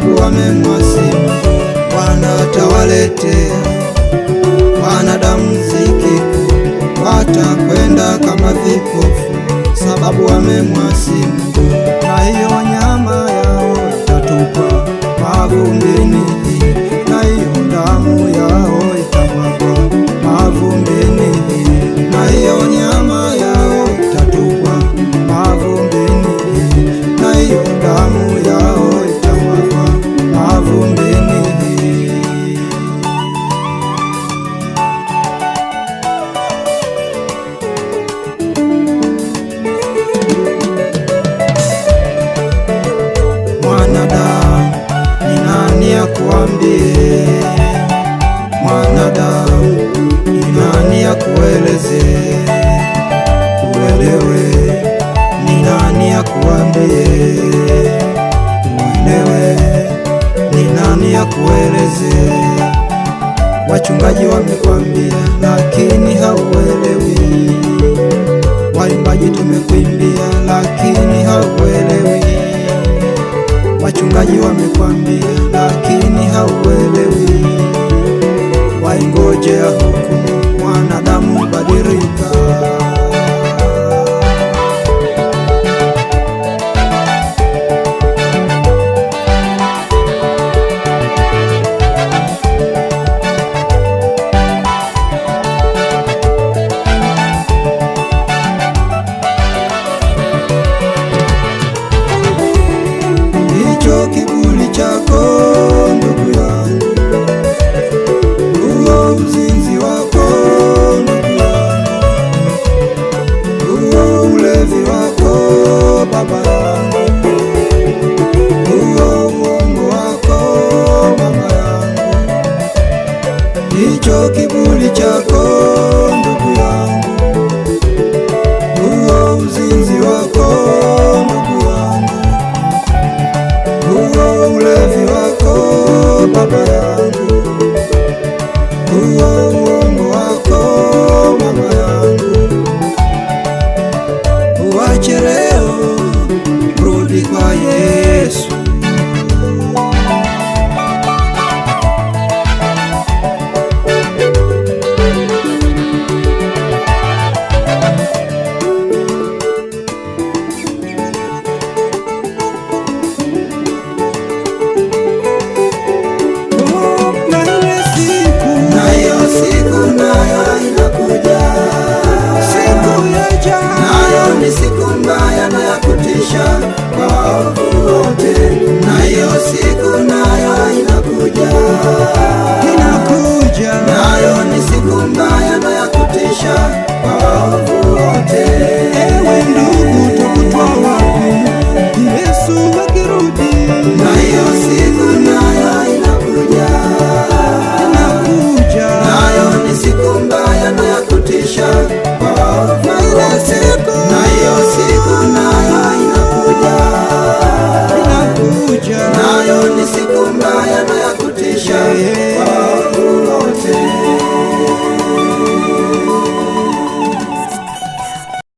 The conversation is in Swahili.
sababu wamemwasi Mungu. Bwana atawaletea wanadamu dhiki kuu, watakwenda kama vipofu, sababu wamemwasi Mungu. Na hiyo nyama yao itatupwa mavumbini, na hiyo damu yao itamwagwa mavumbini, na hiyo nyama yao itatupwa mavumbini, na hiyo damu yao itamwagwa mavumbini. Mwanadamu, ni nani akuambie? Mwanadamu, ni nani akueleze? Uelewe, ni nani akuambie? Uelewe, ni nani akueleze? Wachungaji wamekwambia lakini hauelewi, waimbaji tumekuimbia lakini hauelewi, wachungaji wamekwambia lakini hauelewi. Waingojea hukumu, mwanadamu badilika. Hicho kiburi chako ndugu yangu, huo uzinzi wako ndugu yangu, huo ulevi wako baba yangu, huo uongo wako mama yangu. Hicho kiburi chako ndugu yangu, huo uzinzi wako ndugu yangu, huo ulevi wako baba yangu.